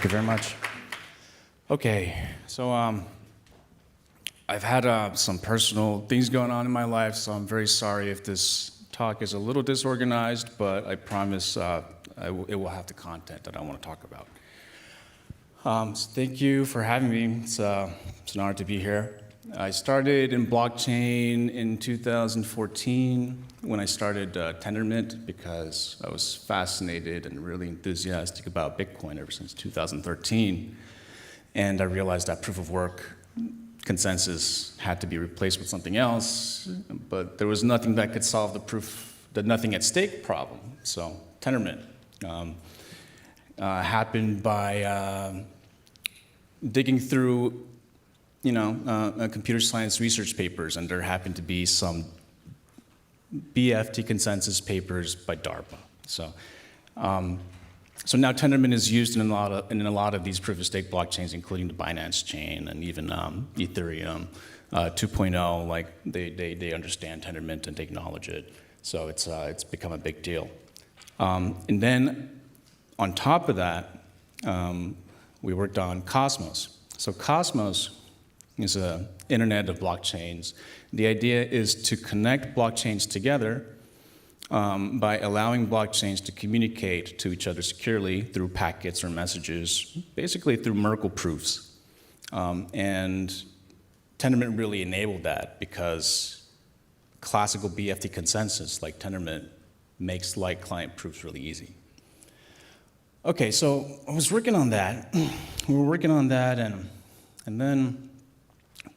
you very much. Okay, so I've had some personal things going on in my life, so I'm very sorry if this talk is a little disorganized, but I promise it will have the content that I want to talk about. So thank you for having me. It's an honor to be here. I started in blockchain in 2014 when I started Tendermint because I was fascinated and really enthusiastic about Bitcoin ever since 2013. And I realized that proof of work consensus had to be replaced with something else, but there was nothing that could solve the nothing at stake problem. So Tendermint happened by digging through computer science research papers, and there happened to be some BFT consensus papers by DARPA. So now Tendermint is used in a lot of these proof-of-stake blockchains, including the Binance chain and even Ethereum 2.0. Like they understand Tendermint and they acknowledge it. So it's become a big deal. And then on top of that, we worked on Cosmos. So Cosmos is an internet of blockchains. The idea is to connect blockchains together by allowing blockchains to communicate to each other securely through packets or messages, basically through Merkle proofs. And Tendermint really enabled that because classical BFT consensus like Tendermint makes light client proofs really easy. Okay, so I was working on that. We were working on that, and then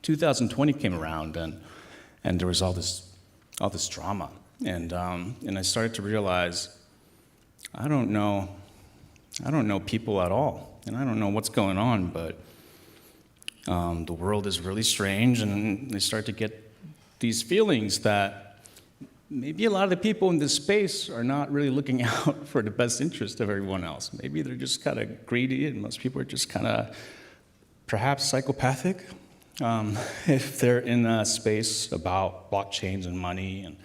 2020 came around, and there was all this drama, and I started to realize I don't know people at all, and I don't know what's going on, but the world is really strange, and I start to get these feelings that maybe a lot of the people in this space are not really looking out for the best interest of everyone else. Maybe they're just kind of greedy, and most people are just kind of perhaps psychopathic. If they're in a space about blockchains and money, and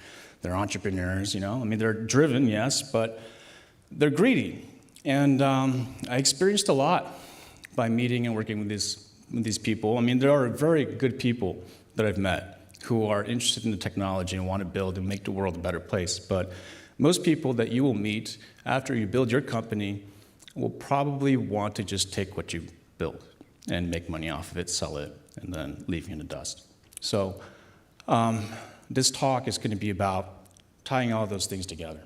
they're entrepreneurs, I mean, they're driven, yes, but they're greedy. And I experienced a lot by meeting and working with these people. I mean, there are very good people that I've met who are interested in the technology and want to build and make the world a better place. But most people that you will meet after you build your company will probably want to just take what you build and make money off of it, sell it, and then leave you in the dust. So this talk is going to be about tying all those things together.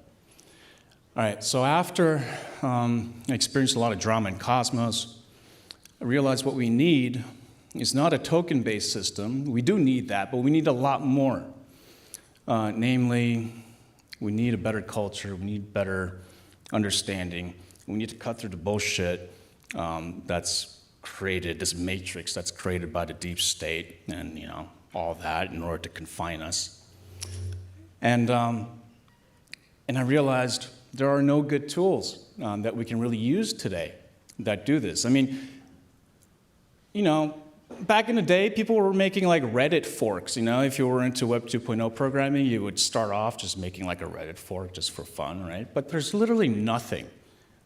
All right, so after I experienced a lot of drama in Cosmos, I realized what we need is not a token-based system. We do need that, but we need a lot more. Namely, we need a better culture, we need better understanding, we need to cut through the bullshit that's created, this matrix that's created by the deep state and all that in order to confine us. And I realized there are no good tools that we can really use today that do this. I mean, back in the day, people were making like Reddit forks. If you were into Web 2.0 programming, you would start off just making like a Reddit fork just for fun, right? But there's literally nothing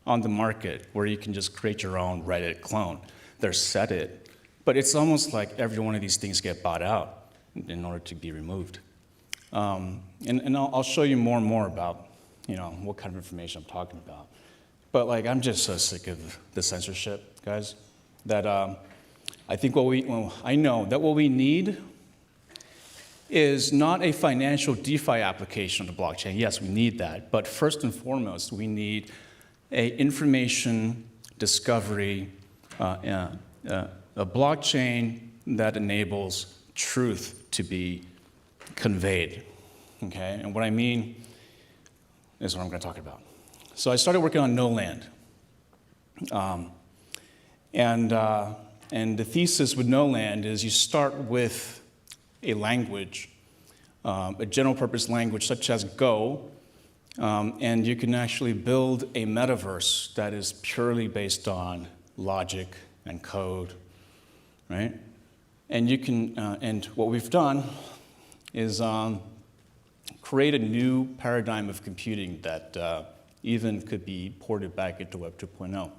on the market where you can just create your own Reddit clone. There's Setit, but it's almost like every one of these things get bought out in order to be removed. And I'll show you more and more about what kind of information I'm talking about. But I'm just so sick of the censorship, guys, that I think I know that what we need is not a financial DeFi application of the blockchain. Yes, we need that, but first and foremost, we need a information discovery, a blockchain that enables truth to be conveyed, okay? And what I mean is what I'm going to talk about. So I started working on NoLand. And the thesis with NoLand is you start with a language, a general purpose language such as Go, and you can actually build a metaverse that is purely based on logic and code, right? And you can, and what we've done is create a new paradigm of computing that even could be ported back into Web 2.0.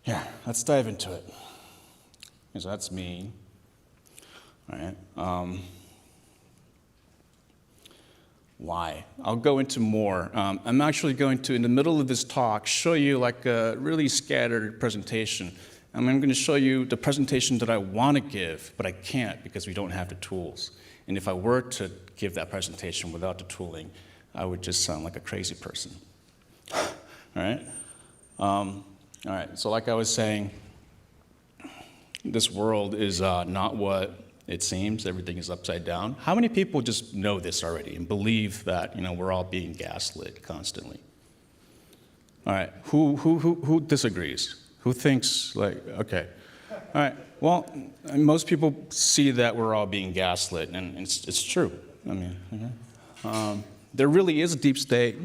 Yeah, let's dive into it. So that's me. All right. Why? I'll go into more. I'm actually going to, in the middle of this talk, show you like a really scattered presentation. I'm going to show you the presentation that I want to give, but I can't because we don't have the tools. And if I were to give that presentation without the tooling, I would just sound like a crazy person. All right? All right, so like I was saying, this world is not what it seems. Everything is upside down. How many people just know this already and believe that, we're all being gaslit constantly? All right, who disagrees? Who thinks okay? All right, well, most people see that we're all being gaslit, and it's true. I mean, there really is a deep state.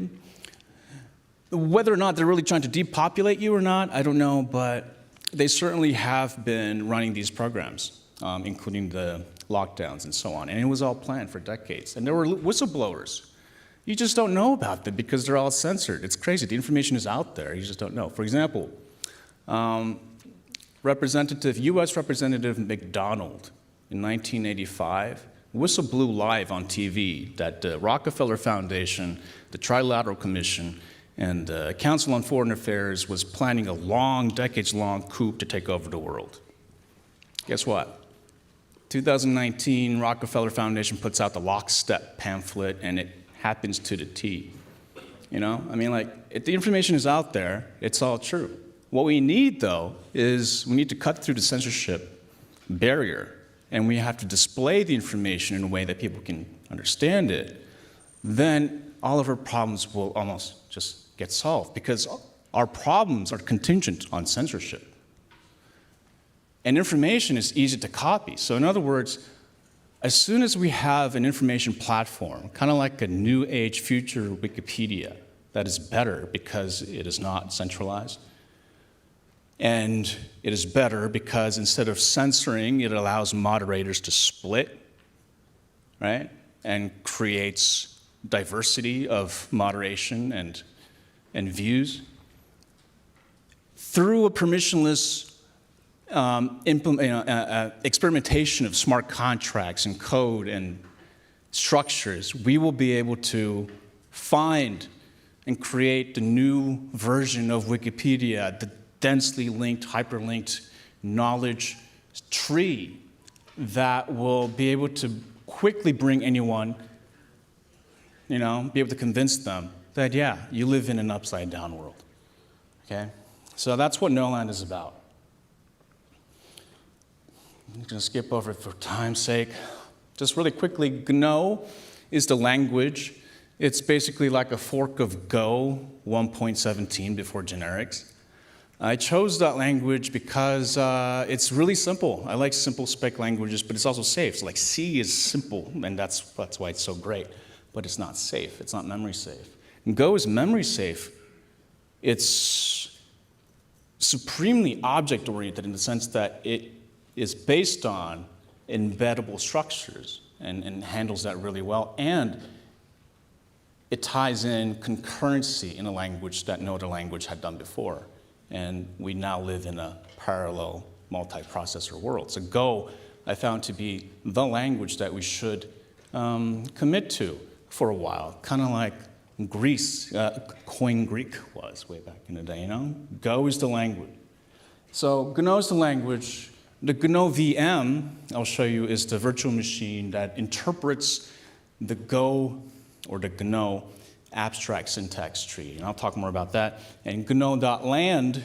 Whether or not they're really trying to depopulate you or not, I don't know, but they certainly have been running these programs. Including the lockdowns and so on. And it was all planned for decades. And there were whistleblowers. You just don't know about them because they're all censored. It's crazy. The information is out there. You just don't know. For example, U.S. Representative McDonald in 1985 whistle blew live on TV that the Rockefeller Foundation, the Trilateral Commission, and the Council on Foreign Affairs was planning a decades-long coup to take over the world. Guess what? 2019, Rockefeller Foundation puts out the Lockstep pamphlet, and it happens to the T. I mean, if the information is out there, it's all true. What we need, though, is we need to cut through the censorship barrier, and we have to display the information in a way that people can understand it. Then all of our problems will almost just get solved, because our problems are contingent on censorship. And information is easy to copy. So in other words, as soon as we have an information platform, kind of like a new age future Wikipedia, that is better because it is not centralized, and it is better because instead of censoring, it allows moderators to split, right? And creates diversity of moderation and views. Through a permissionless experimentation of smart contracts and code and structures, we will be able to find and create the new version of Wikipedia, the densely linked, hyperlinked knowledge tree that will be able to quickly bring anyone, be able to convince them that, yeah, you live in an upside down world, okay? So that's what NoLand is about. I'm going to skip over it for time's sake. Just really quickly, Gno is the language. It's basically like a fork of Go 1.17 before generics. I chose that language because it's really simple. I like simple spec languages, but it's also safe. So C is simple, and that's why it's so great. But it's not safe. It's not memory safe. And Go is memory safe. It's supremely object-oriented in the sense that it is based on embeddable structures and handles that really well. And it ties in concurrency in a language that no other language had done before. And we now live in a parallel multiprocessor world. So Go, I found to be the language that we should commit to for a while, kind of like Greece, Koine Greek was way back in the day, Go is the language. So Gno is the language. The GnoVM, I'll show you, is the virtual machine that interprets the Go or the Gno abstract syntax tree. And I'll talk more about that. And Gno.land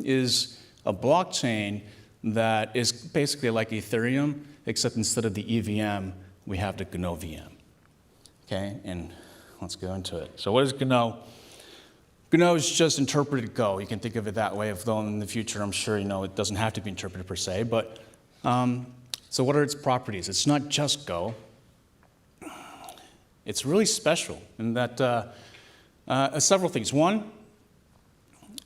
is a blockchain that is basically like Ethereum, except instead of the EVM, we have the GnoVM. Okay, and let's go into it. So what is Gno? Gno is just interpreted Go. You can think of it that way, though in the future, I'm sure it doesn't have to be interpreted per se. But so what are its properties? It's not just Go. It's really special in that several things. One,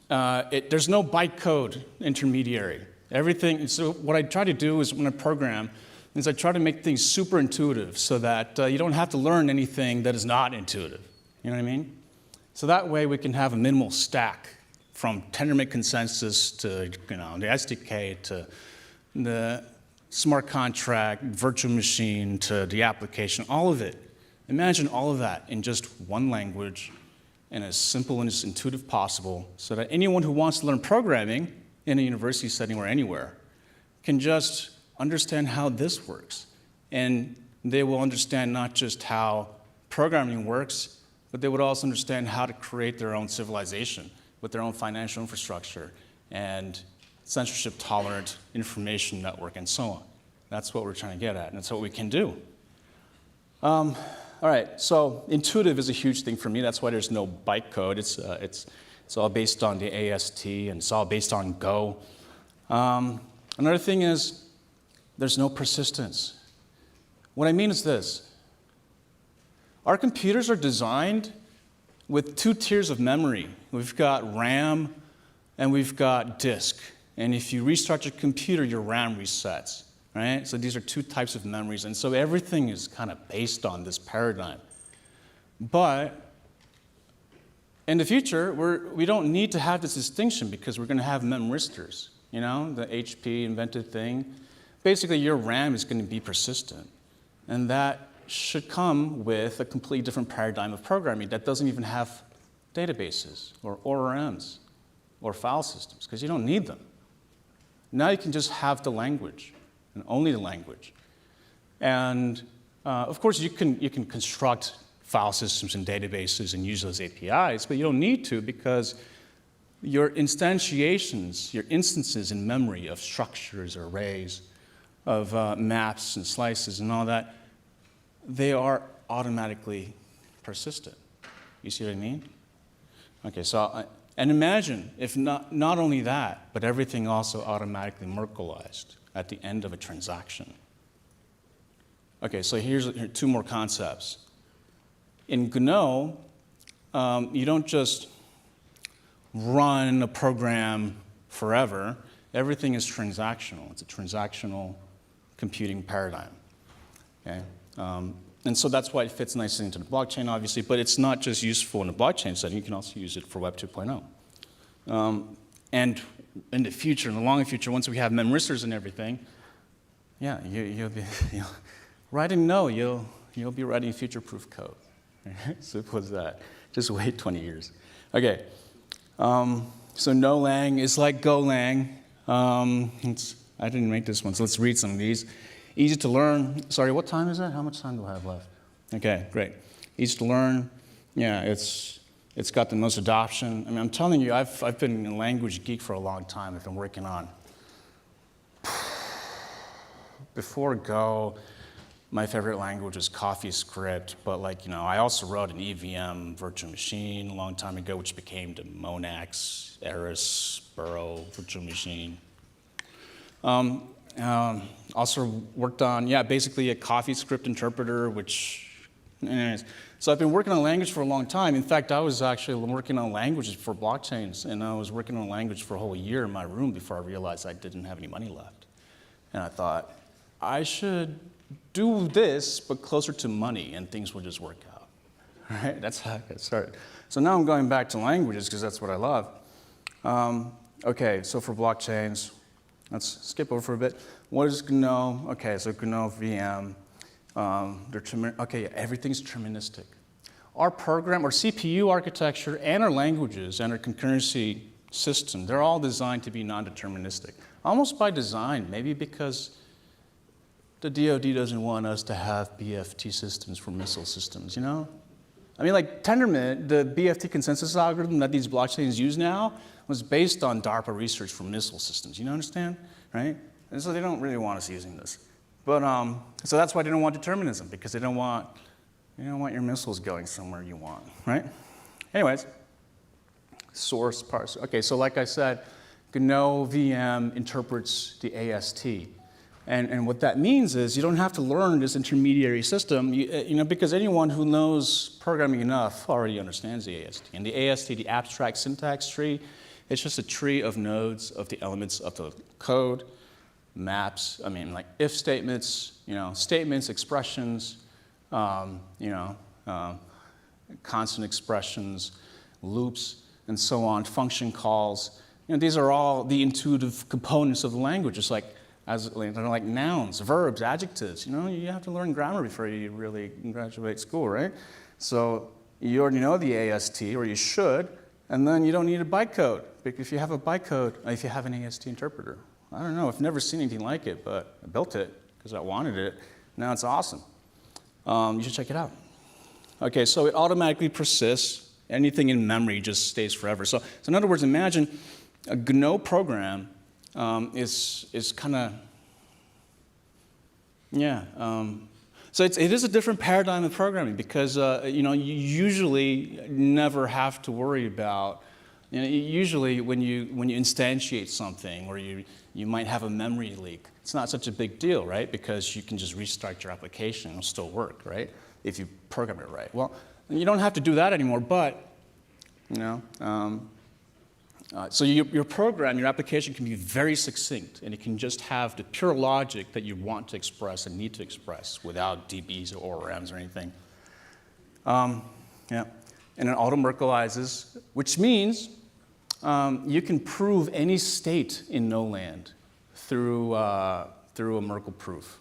there's no bytecode intermediary. Everything. So what I try to do is when I program, is I try to make things super intuitive so that you don't have to learn anything that is not intuitive. You know what I mean? So that way we can have a minimal stack from Tendermint consensus to the SDK to the smart contract, virtual machine to the application, all of it. Imagine all of that in just one language and as simple and as intuitive possible so that anyone who wants to learn programming in a university setting or anywhere can just understand how this works. And they will understand not just how programming works, but they would also understand how to create their own civilization with their own financial infrastructure and censorship-tolerant information network and so on. That's what we're trying to get at, and that's what we can do. All right, so intuitive is a huge thing for me. That's why there's no bytecode. It's all based on the AST, and it's all based on Go. Another thing is there's no persistence. What I mean is this. Our computers are designed with 2 tiers of memory. We've got RAM and we've got disk. And if you restart your computer, your RAM resets, right? So these are 2 types of memories. And so everything is kind of based on this paradigm. But in the future, we don't need to have this distinction because we're going to have memristors. You know, the HP invented thing. Basically, your RAM is going to be persistent. And that should come with a completely different paradigm of programming that doesn't even have databases or ORMs or file systems, because you don't need them. Now you can just have the language, and only the language. And of course, you can construct file systems and databases and use those APIs, but you don't need to because your instantiations, your instances in memory of structures, arrays, of maps and slices and all that, they are automatically persistent. You see what I mean? Okay, so, and imagine if not only that, but everything also automatically Merkleized at the end of a transaction. Okay, so here are 2 more concepts. In GNO, you don't just run a program forever. Everything is transactional. It's a transactional computing paradigm. Okay? And so that's why it fits nicely into the blockchain, obviously, but it's not just useful in the blockchain setting. You can also use it for Web 2.0. And in the future, in the long future, once we have memristors and everything, yeah, you'll be writing you'll be writing future-proof code. Simple as that. Just wait 20 years. Okay. So NoLand is like GoLang. I didn't make this one, so let's read some of these. Easy to learn. Sorry, what time is it? How much time do I have left? Okay, great. Easy to learn. Yeah, it's got the most adoption. I mean, I'm telling you, I've been a language geek for a long time. I've been working on. Before Go, my favorite language was CoffeeScript, but I also wrote an EVM virtual machine a long time ago, which became the Monax, Eris, Burrow virtual machine. Also worked on, basically a CoffeeScript interpreter, anyways. So I've been working on language for a long time. In fact, I was actually working on languages for blockchains, and I was working on language for a whole year in my room before I realized I didn't have any money left. And I thought, I should do this, but closer to money, and things will just work out. All right? That's how I got started. So now I'm going back to languages because that's what I love. Okay, so for blockchains, let's skip over for a bit. What is GNO? Okay, so GnoVM. Everything's deterministic. Our program, our CPU architecture, and our languages and our concurrency system, they're all designed to be non-deterministic. Almost by design, maybe because the DoD doesn't want us to have BFT systems for missile systems, you know? I mean, like Tendermint, the BFT consensus algorithm that these blockchains use now was based on DARPA research for missile systems. You understand, right? And so they don't really want us using this. But so that's why they don't want determinism, because they don't want your missiles going somewhere you want, right? Anyways, source parser. Okay, so like I said, GnoVM interprets the AST. And what that means is you don't have to learn this intermediary system, because anyone who knows programming enough already understands the AST. And the AST, the abstract syntax tree, it's just a tree of nodes of the elements of the code, maps, like if statements, statements, expressions, constant expressions, loops. and so on, function calls. These are all the intuitive components of the language. It's like, they're like nouns, verbs, adjectives. You have to learn grammar before you really graduate school, right? So you already know the AST, or you should, and then you don't need a bytecode. If you have a bytecode, if you have an AST interpreter. I don't know, I've never seen anything like it, but I built it because I wanted it. Now it's awesome. You should check it out. Okay, so it automatically persists. Anything in memory just stays forever. So in other words, imagine a GNO program is kind of, so it is a different paradigm of programming because you usually never have to worry about. Usually when you instantiate something or you might have a memory leak, it's not such a big deal, right? Because you can just restart your application; it'll still work, right? If you program it right. Well, you don't have to do that anymore, but so your program, your application can be very succinct, and it can just have the pure logic that you want to express and need to express without DBs or ORMs or anything. And it auto-Merkleizes, which means you can prove any state in NoLand through a Merkle proof.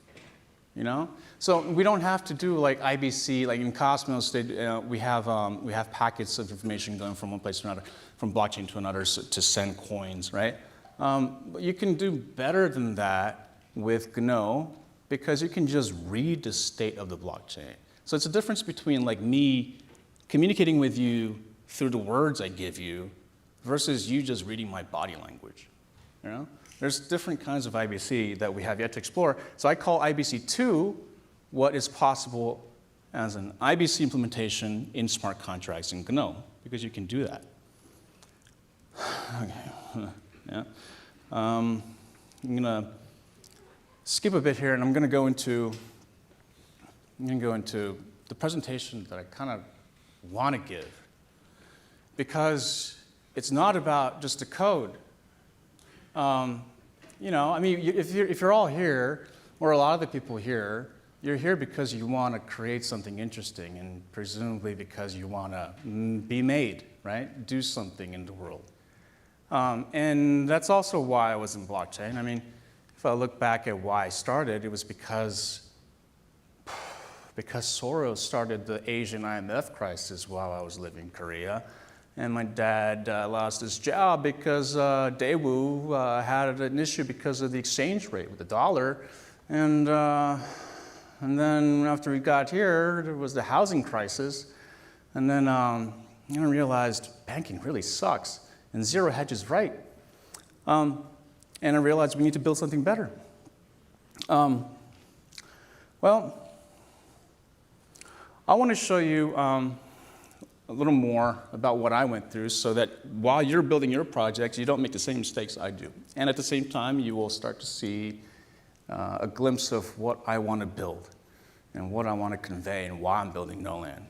So we don't have to do like IBC, like in Cosmos, we have packets of information going from one place to another, from blockchain to another to send coins, right? But you can do better than that with GNO because you can just read the state of the blockchain. So it's a difference between like me communicating with you through the words I give you versus you just reading my body language. There's different kinds of IBC that we have yet to explore. So I call IBC 2 what is possible as an IBC implementation in smart contracts in GNO, because you can do that. Okay. I'm going to skip a bit here, and I'm going to go into the presentation that I kind of want to give, because it's not about just the code. If you're all here, or a lot of the people here, you're here because you want to create something interesting, and presumably because you want to be made, right? Do something in the world. And that's also why I was in blockchain. If I look back at why I started, it was because Soros started the Asian IMF crisis while I was living in Korea. And my dad lost his job because Daewoo had an issue because of the exchange rate with the dollar. And then after we got here, there was the housing crisis. And then I realized banking really sucks, and zero hedge is right. And I realized we need to build something better. Well, I want to show you a little more about what I went through so that while you're building your projects, you don't make the same mistakes I do. And at the same time, you will start to see a glimpse of what I want to build and what I want to convey and why I'm building NoLand.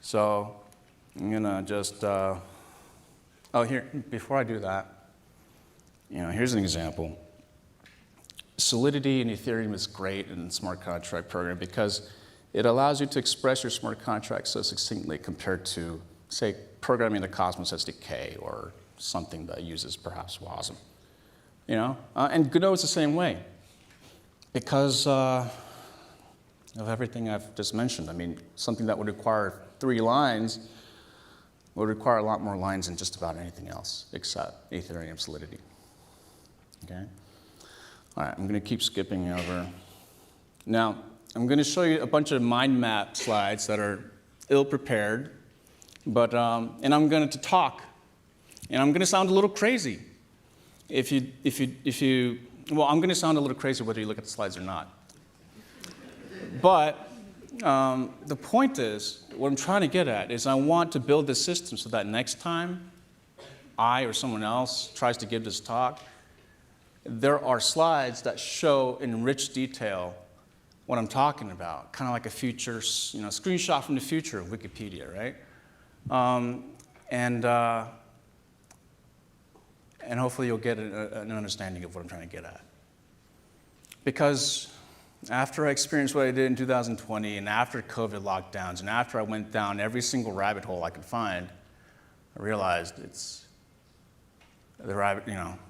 So I'm going to just, here, before I do that, here's an example. Solidity in Ethereum is great in smart contract program because it allows you to express your smart contract so succinctly compared to, say, programming the Cosmos SDK or something that uses perhaps WASM. And GNO is the same way because of everything I've just mentioned. Something that would require 3 lines would require a lot more lines than just about anything else except Ethereum Solidity. Okay? All right, I'm going to keep skipping over. Now, I'm going to show you a bunch of mind map slides that are ill-prepared, but and I'm going to talk, and I'm going to sound a little crazy. Well, I'm going to sound a little crazy whether you look at the slides or not. But the point is, what I'm trying to get at is I want to build this system so that next time I or someone else tries to give this talk, there are slides that show in rich detail what I'm talking about, kind of like a future, screenshot from the future of Wikipedia, right? And hopefully you'll get an understanding of what I'm trying to get at. Because after I experienced what I did in 2020, and after COVID lockdowns, and after I went down every single rabbit hole I could find, I realized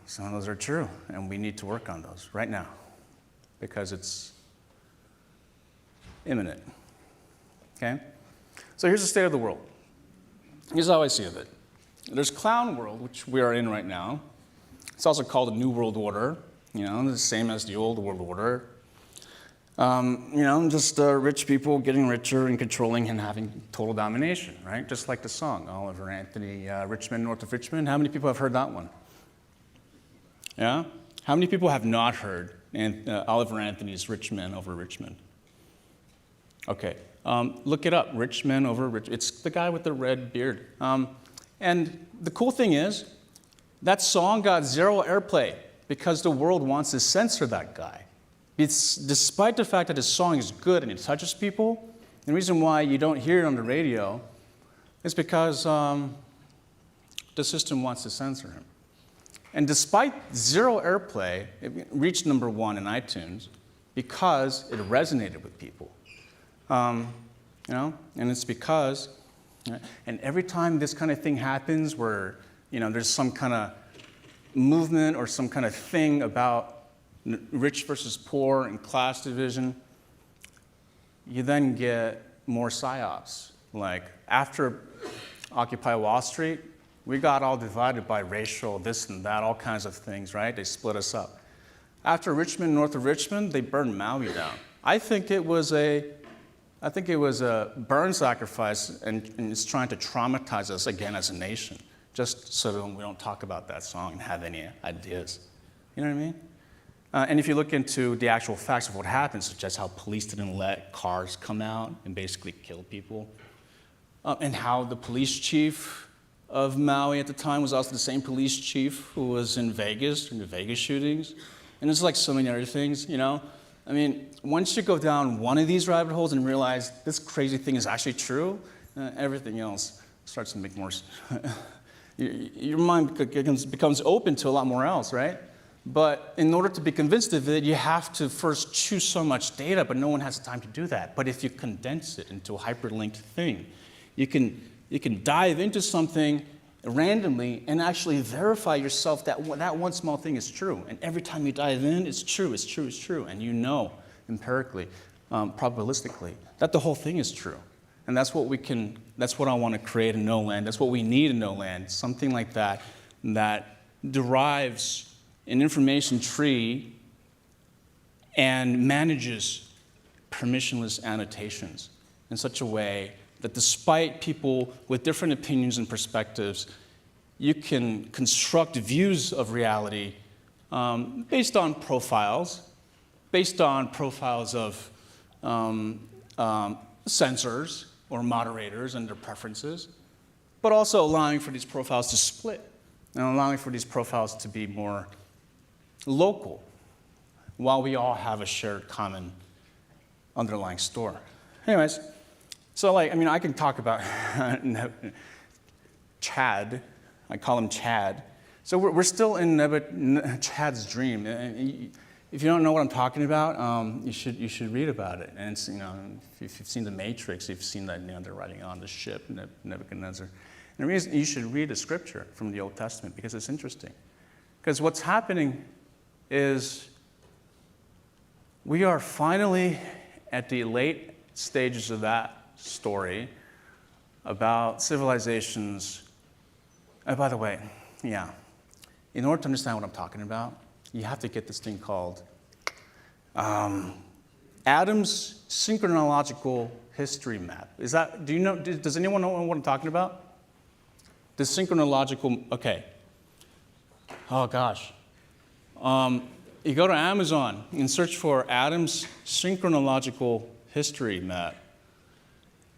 some of those are true, and we need to work on those right now because it's imminent. Okay? So here's the state of the world. Here's how I see it. There's clown world, which we are in right now. It's also called the New World Order, the same as the old world order. Just rich people getting richer and controlling and having total domination, right? Just like the song, Oliver Anthony, Richmond, North of Richmond. How many people have heard that one? Yeah? How many people have not heard Oliver Anthony's Rich Men over Richmond? Okay, look it up, Rich Men over Rich. It's the guy with the red beard. And the cool thing is, that song got 0 airplay because the world wants to censor that guy. It's despite the fact that his song is good and it touches people. The reason why you don't hear it on the radio is because the system wants to censor him. And despite 0 airplay, it reached #1 in iTunes because it resonated with people. And it's because, and every time this kind of thing happens where, there's some kind of movement or some kind of thing about rich versus poor and class division, you then get more psyops. Like after Occupy Wall Street, we got all divided by racial, this and that, all kinds of things, right? They split us up. After Richmond, north of Richmond, they burned Maui down. I think it was a burn sacrifice, and it's trying to traumatize us again as a nation, just so that we don't talk about that song and have any ideas. You know what I mean? And if you look into the actual facts of what happened, such as how police didn't let cars come out and basically kill people, and how the police chief of Maui at the time was also the same police chief who was in Vegas, in the Vegas shootings, and there's like so many other things, I mean, once you go down one of these rabbit holes and realize this crazy thing is actually true, everything else starts to make more your mind becomes open to a lot more else, right? But in order to be convinced of it, you have to first choose so much data, but no one has time to do that. But if you condense it into a hyperlinked thing, you can dive into something randomly and actually verify yourself that one small thing is true. And every time you dive in, it's true, it's true, it's true. And you know empirically, probabilistically, that the whole thing is true. And that's what I want to create in NoLand. That's what we need in NoLand, something like that derives an information tree and manages permissionless annotations in such a way that despite people with different opinions and perspectives, you can construct views of reality based on profiles of censors or moderators and their preferences, but also allowing for these profiles to split and allowing for these profiles to be more local while we all have a shared common underlying store. Anyways, so I can talk about Chad. I call him Chad. So we're still in Chad's dream. If you don't know what I'm talking about, you should read about it. And it's, if you've seen The Matrix, you've seen that they're riding on the ship, Nebuchadnezzar. And the reason you should read the scripture from the Old Testament because it's interesting. Because what's happening is we are finally at the late stages of that story about civilizations. By the way, in order to understand what I'm talking about, you have to get this thing called Adam's synchronological history map. Does anyone know what I'm talking about? The synchronological, okay. Oh gosh. You go to Amazon and search for Adam's synchronological history map.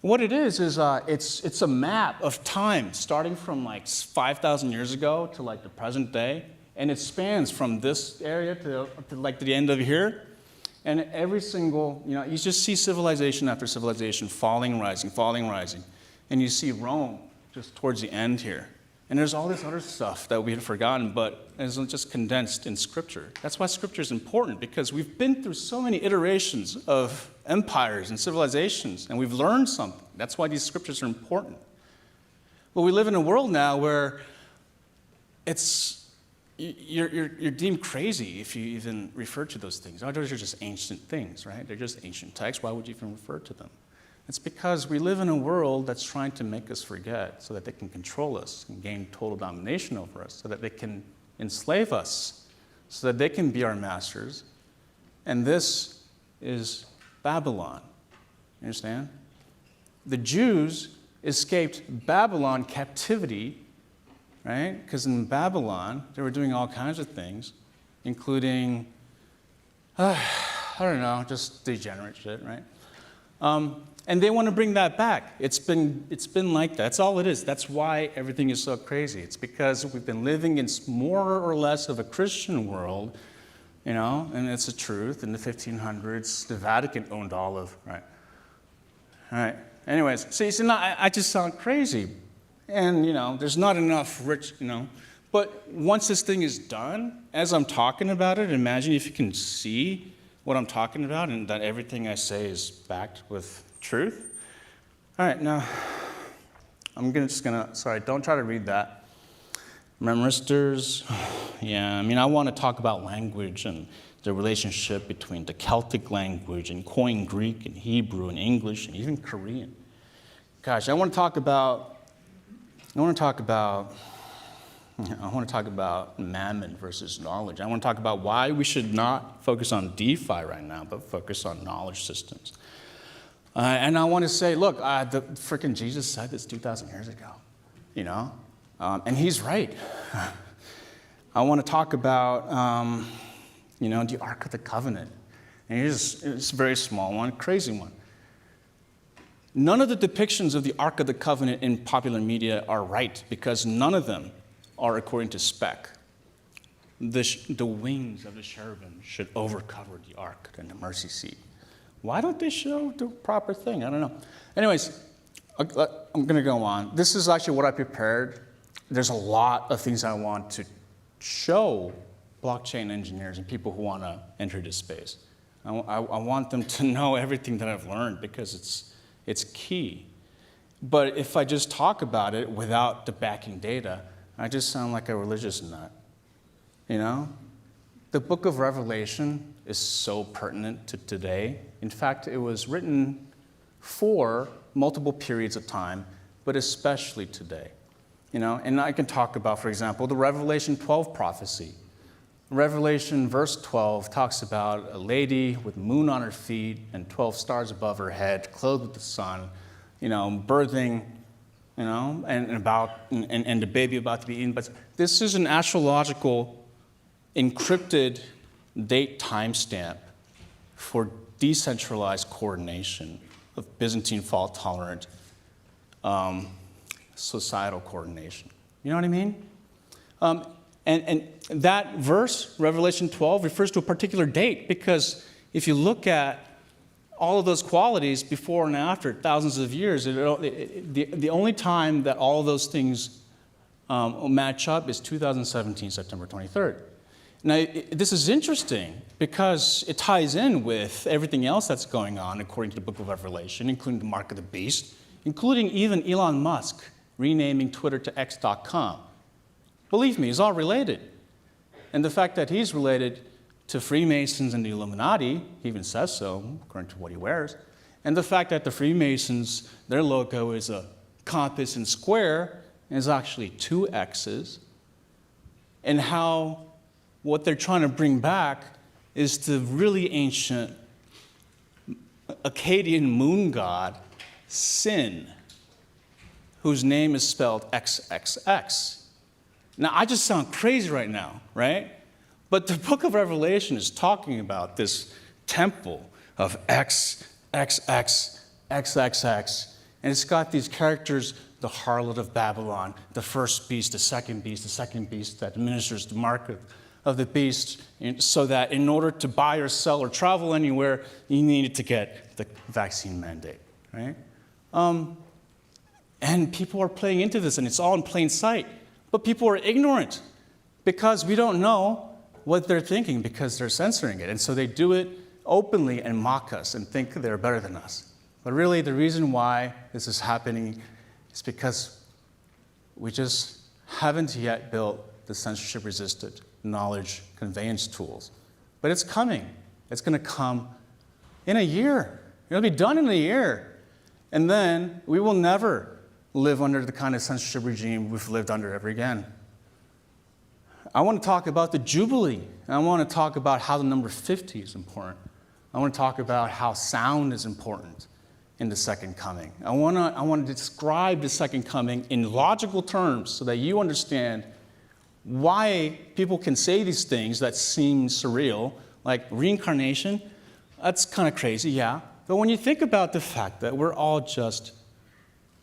What it is it's a map of time starting from 5,000 years ago to the present day, and it spans from this area to the end of here. And every single, you just see civilization after civilization falling, rising. And you see Rome just towards the end here. And there's all this other stuff that we had forgotten, but it's just condensed in Scripture. That's why Scripture is important, because we've been through so many iterations of empires and civilizations, and we've learned something. That's why these Scriptures are important. But we live in a world now where you're deemed crazy if you even refer to those things. Oh, those are just ancient things, right? They're just ancient texts. Why would you even refer to them? It's because we live in a world that's trying to make us forget so that they can control us and gain total domination over us, so that they can enslave us, so that they can be our masters. And this is Babylon. You understand? The Jews escaped Babylon captivity, right? Because in Babylon, they were doing all kinds of things, including, I don't know, just degenerate shit, right? And they want to bring that back. It's been like that. That's all it is. That's why everything is so crazy. It's because we've been living in more or less of a Christian world, you know, and it's the truth. In the 1500s, the Vatican owned all of, right? All right. Anyways, so you see, I just sound crazy. And, you know, there's not enough rich, you know. But once this thing is done, as I'm talking about it, imagine if you can see what I'm talking about and that everything I say is backed with truth. All right, now, sorry, don't try to read that. Memristers, yeah, I mean, I want to talk about language and the relationship between the Celtic language and Koine Greek and Hebrew and English and even Korean. Gosh, I want to talk about mammon versus knowledge. I want to talk about why we should not focus on DeFi right now, but focus on knowledge systems. And I want to say, look, the freaking Jesus said this 2,000 years ago, you know, and he's right. I want to talk about, you know, the Ark of the Covenant. And it's a very small one, crazy one. None of the depictions of the Ark of the Covenant in popular media are right because none of them are according to spec. The wings of the cherubim should overcover the ark and the mercy seat. Why don't they show the proper thing? I don't know. Anyways, I'm going to go on. This is actually what I prepared. There's a lot of things I want to show blockchain engineers and people who want to enter this space. I want them to know everything that I've learned because it's key. But if I just talk about it without the backing data, I just sound like a religious nut. You know? The book of Revelation is so pertinent to today. In fact, it was written for multiple periods of time, but especially today. You know, and I can talk about, for example, the Revelation 12 prophecy. Revelation verse 12 talks about a lady with moon on her feet and 12 stars above her head, clothed with the sun, you know, birthing, you know, and the baby about to be eaten. But this is an astrological encrypted date timestamp for decentralized coordination of Byzantine fault-tolerant societal coordination. You know what I mean? And that verse, Revelation 12, refers to a particular date because if you look at all of those qualities before and after, thousands of years, the only time that all of those things match up is 2017, September 23rd. Now, this is interesting because it ties in with everything else that's going on according to the book of Revelation, including the mark of the beast, including even Elon Musk renaming Twitter to X.com. Believe me, it's all related. And the fact that he's related to Freemasons and the Illuminati, he even says so, according to what he wears, and the fact that the Freemasons, their logo is a compass and square, is actually two X's, and how what they're trying to bring back is the really ancient Akkadian moon god, Sin, whose name is spelled XXX. Now, I just sound crazy right now, right? But the book of Revelation is talking about this temple of XXX, XXX, and it's got these characters, the harlot of Babylon, the first beast, the second beast that administers the mark of the beast, so that in order to buy or sell or travel anywhere, you needed to get the vaccine mandate, right? And people are playing into this, and it's all in plain sight. But people are ignorant because we don't know what they're thinking because they're censoring it. And so they do it openly and mock us and think they're better than us. But really, the reason why this is happening is because We just haven't yet built the censorship-resistant knowledge conveyance tools. But it's coming. It's going to come in a year. It'll be done in a year. And then we will never live under the kind of censorship regime we've lived under ever again. I want to talk about the Jubilee. And I want to talk about how the number 50 is important. I want to talk about how sound is important in the Second Coming. I want to describe the Second Coming in logical terms so that you understand why people can say these things that seem surreal, like reincarnation. That's kind of crazy, yeah. But when you think about the fact that we're all just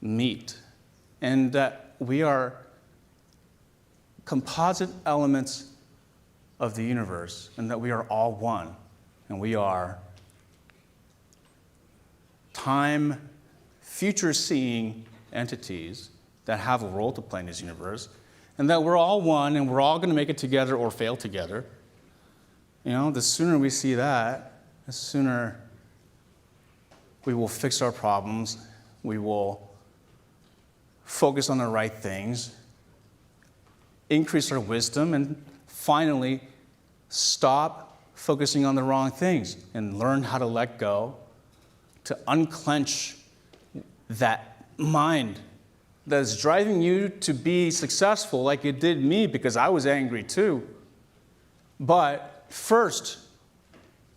meat and that we are composite elements of the universe and that we are all one and we are time, future-seeing entities that have a role to play in this universe, and that we're all one and we're all going to make it together or fail together. You know, the sooner we see that, the sooner we will fix our problems, we will focus on the right things, increase our wisdom, and finally stop focusing on the wrong things and learn how to let go, to unclench that mind that is driving you to be successful like it did me, because I was angry too. But first,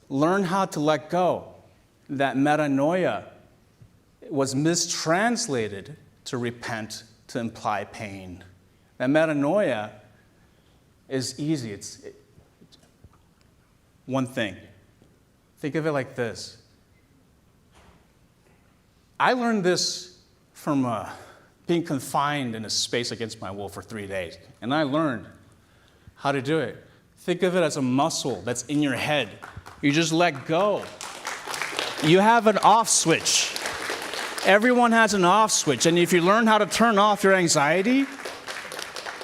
learn how to let go. That metanoia was mistranslated to repent, to imply pain. That metanoia is easy. It's one thing. Think of it like this. I learned this from being confined in a space against my will for 3 days. And I learned how to do it. Think of it as a muscle that's in your head. You just let go. You have an off switch. Everyone has an off switch. And if you learn how to turn off your anxiety,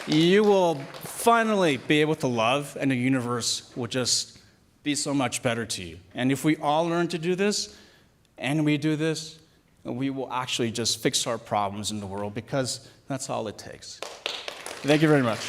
you will finally be able to love, and the universe will just be so much better to you. And if we all learn to do this, and we do this, we will actually just fix our problems in the world, because that's all it takes. Thank you very much.